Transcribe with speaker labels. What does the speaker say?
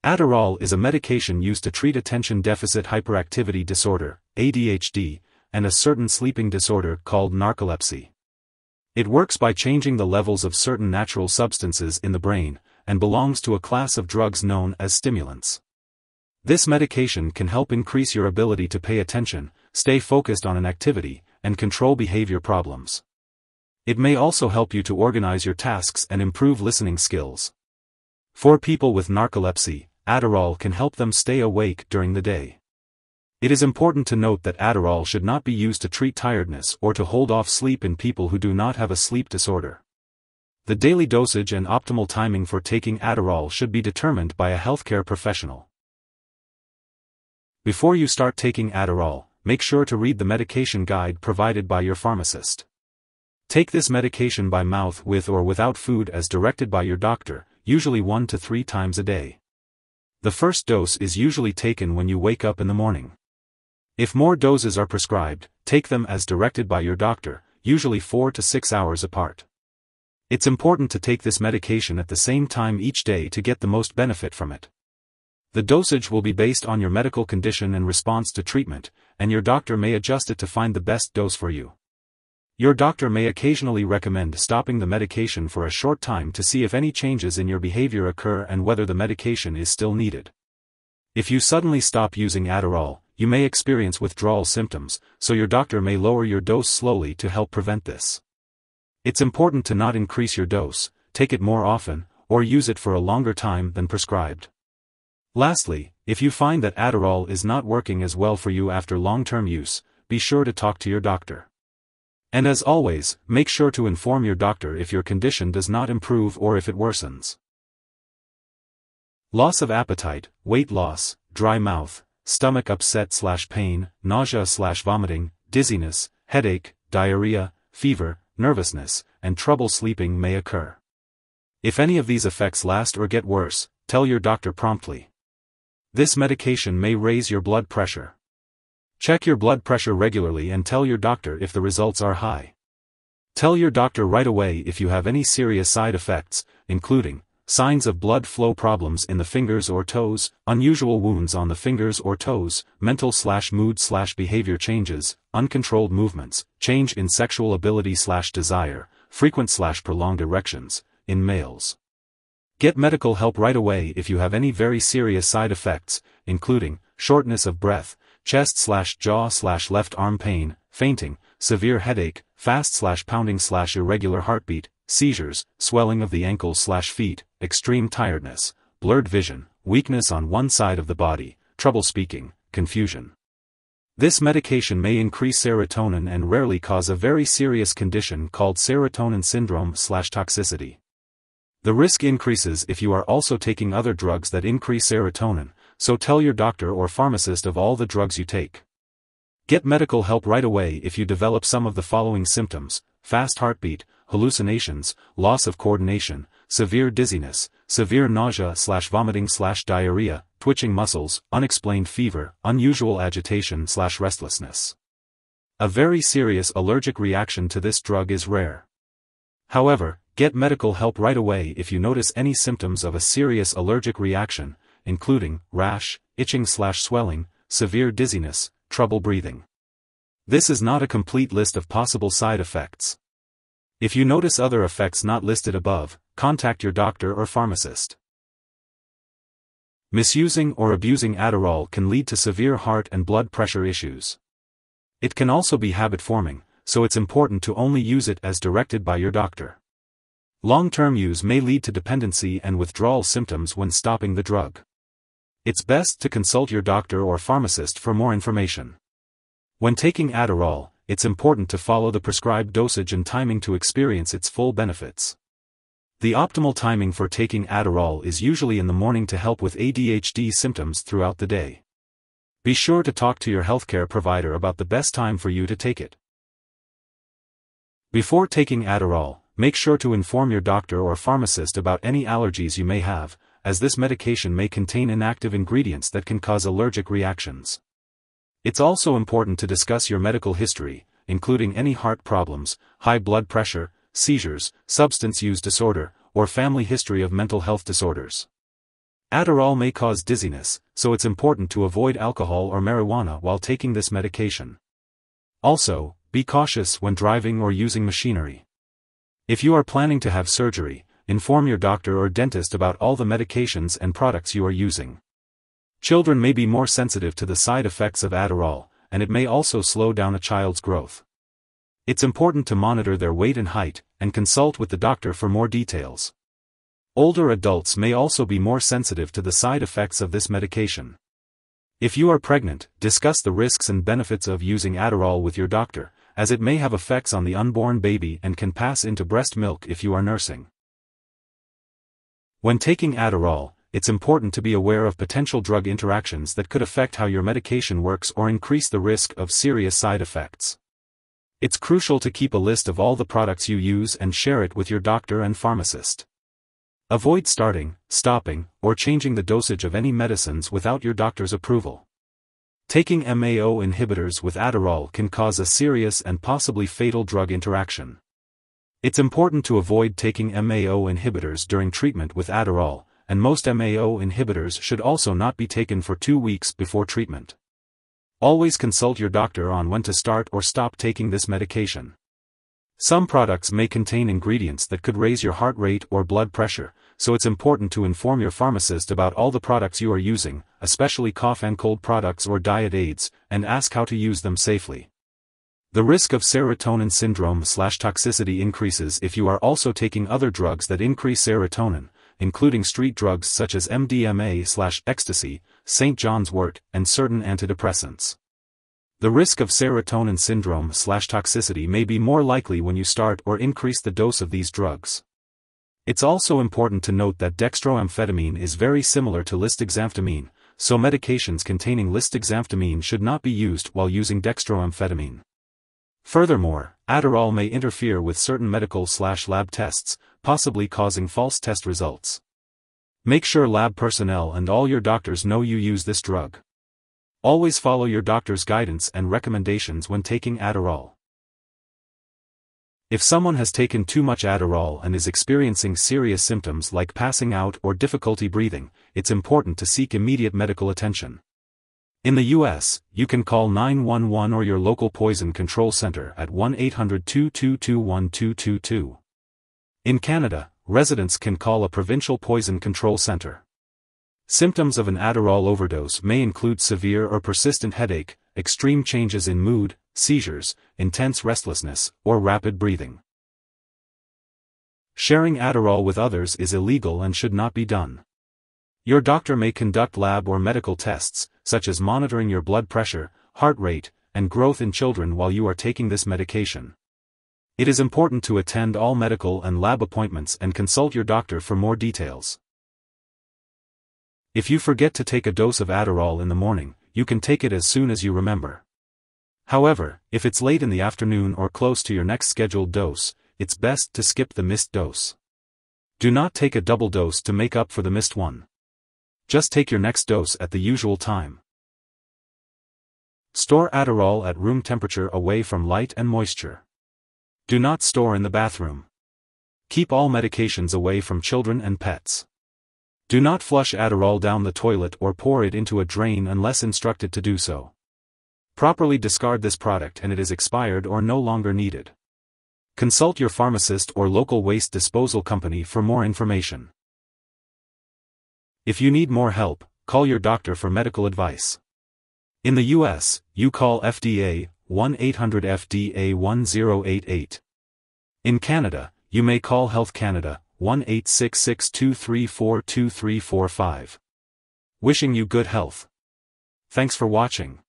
Speaker 1: Adderall is a medication used to treat attention deficit hyperactivity disorder, ADHD, and a certain sleeping disorder called narcolepsy. It works by changing the levels of certain natural substances in the brain, and belongs to a class of drugs known as stimulants. This medication can help increase your ability to pay attention, stay focused on an activity, and control behavior problems. It may also help you to organize your tasks and improve listening skills. For people with narcolepsy, Adderall can help them stay awake during the day. It is important to note that Adderall should not be used to treat tiredness or to hold off sleep in people who do not have a sleep disorder. The daily dosage and optimal timing for taking Adderall should be determined by a healthcare professional. Before you start taking Adderall, make sure to read the medication guide provided by your pharmacist. Take this medication by mouth with or without food as directed by your doctor, usually 1 to 3 times a day. The first dose is usually taken when you wake up in the morning. If more doses are prescribed, take them as directed by your doctor, usually 4 to 6 hours apart. It's important to take this medication at the same time each day to get the most benefit from it. The dosage will be based on your medical condition and response to treatment, and your doctor may adjust it to find the best dose for you. Your doctor may occasionally recommend stopping the medication for a short time to see if any changes in your behavior occur and whether the medication is still needed. If you suddenly stop using Adderall, you may experience withdrawal symptoms, so your doctor may lower your dose slowly to help prevent this. It's important to not increase your dose, take it more often, or use it for a longer time than prescribed. Lastly, if you find that Adderall is not working as well for you after long-term use, be sure to talk to your doctor. And as always, make sure to inform your doctor if your condition does not improve or if it worsens. Loss of appetite, weight loss, dry mouth, stomach upset/pain, nausea/vomiting, dizziness, headache, diarrhea, fever, nervousness, and trouble sleeping may occur. If any of these effects last or get worse, tell your doctor promptly. This medication may raise your blood pressure. Check your blood pressure regularly and tell your doctor if the results are high. Tell your doctor right away if you have any serious side effects, including signs of blood flow problems in the fingers or toes, unusual wounds on the fingers or toes, mental/mood/behavior changes, uncontrolled movements, change in sexual ability/desire, frequent/prolonged erections, in males. Get medical help right away if you have any very serious side effects, including shortness of breath, chest/jaw/left arm pain, fainting, severe headache, fast/pounding/irregular heartbeat, seizures, swelling of the ankles/feet, extreme tiredness, blurred vision, weakness on one side of the body, trouble speaking, confusion. This medication may increase serotonin and rarely cause a very serious condition called serotonin syndrome/toxicity. The risk increases if you are also taking other drugs that increase serotonin, so tell your doctor or pharmacist of all the drugs you take. Get medical help right away if you develop some of the following symptoms: fast heartbeat, hallucinations, loss of coordination, severe dizziness, severe nausea/vomiting/diarrhea, twitching muscles, unexplained fever, unusual agitation/restlessness. A very serious allergic reaction to this drug is rare. However, get medical help right away if you notice any symptoms of a serious allergic reaction, including rash, itching/swelling, severe dizziness, trouble breathing. This is not a complete list of possible side effects. If you notice other effects not listed above, contact your doctor or pharmacist. Misusing or abusing Adderall can lead to severe heart and blood pressure issues. It can also be habit-forming, so it's important to only use it as directed by your doctor. Long-term use may lead to dependency and withdrawal symptoms when stopping the drug. It's best to consult your doctor or pharmacist for more information. When taking Adderall, it's important to follow the prescribed dosage and timing to experience its full benefits. The optimal timing for taking Adderall is usually in the morning to help with ADHD symptoms throughout the day. Be sure to talk to your healthcare provider about the best time for you to take it. Before taking Adderall, make sure to inform your doctor or pharmacist about any allergies you may have, as this medication may contain inactive ingredients that can cause allergic reactions. It's also important to discuss your medical history, including any heart problems, high blood pressure, seizures, substance use disorder, or family history of mental health disorders. Adderall may cause dizziness, so it's important to avoid alcohol or marijuana while taking this medication. Also, be cautious when driving or using machinery. If you are planning to have surgery, inform your doctor or dentist about all the medications and products you are using. Children may be more sensitive to the side effects of Adderall, and it may also slow down a child's growth. It's important to monitor their weight and height, and consult with the doctor for more details. Older adults may also be more sensitive to the side effects of this medication. If you are pregnant, discuss the risks and benefits of using Adderall with your doctor, as it may have effects on the unborn baby and can pass into breast milk if you are nursing. When taking Adderall, it's important to be aware of potential drug interactions that could affect how your medication works or increase the risk of serious side effects. It's crucial to keep a list of all the products you use and share it with your doctor and pharmacist. Avoid starting, stopping, or changing the dosage of any medicines without your doctor's approval. Taking MAO inhibitors with Adderall can cause a serious and possibly fatal drug interaction. It's important to avoid taking MAO inhibitors during treatment with Adderall, and most MAO inhibitors should also not be taken for 2 weeks before treatment. Always consult your doctor on when to start or stop taking this medication. Some products may contain ingredients that could raise your heart rate or blood pressure, so it's important to inform your pharmacist about all the products you are using, especially cough and cold products or diet aids, and ask how to use them safely. The risk of serotonin syndrome/toxicity increases if you are also taking other drugs that increase serotonin, including street drugs such as MDMA/ecstasy, St. John's wort, and certain antidepressants. The risk of serotonin syndrome/toxicity may be more likely when you start or increase the dose of these drugs. It's also important to note that dextroamphetamine is very similar to lisdexamfetamine, so medications containing lisdexamfetamine should not be used while using dextroamphetamine. Furthermore, Adderall may interfere with certain medical/lab tests, possibly causing false test results. Make sure lab personnel and all your doctors know you use this drug. Always follow your doctor's guidance and recommendations when taking Adderall. If someone has taken too much Adderall and is experiencing serious symptoms like passing out or difficulty breathing, it's important to seek immediate medical attention. In the U.S., you can call 911 or your local poison control center at 1-800-222-1222. In Canada, residents can call a provincial poison control center. Symptoms of an Adderall overdose may include severe or persistent headache, extreme changes in mood, seizures, intense restlessness, or rapid breathing. Sharing Adderall with others is illegal and should not be done. Your doctor may conduct lab or medical tests, such as monitoring your blood pressure, heart rate, and growth in children while you are taking this medication. It is important to attend all medical and lab appointments and consult your doctor for more details. If you forget to take a dose of Adderall in the morning, you can take it as soon as you remember. However, if it's late in the afternoon or close to your next scheduled dose, it's best to skip the missed dose. Do not take a double dose to make up for the missed one. Just take your next dose at the usual time. Store Adderall at room temperature away from light and moisture. Do not store in the bathroom. Keep all medications away from children and pets. Do not flush Adderall down the toilet or pour it into a drain unless instructed to do so. Properly discard this product and it is expired or no longer needed. Consult your pharmacist or local waste disposal company for more information. If you need more help, call your doctor for medical advice. In the U.S., you call FDA, 1-800-FDA-1088. In Canada, you may call Health Canada, 1-866-234-2345. Wishing you good health. Thanks for watching.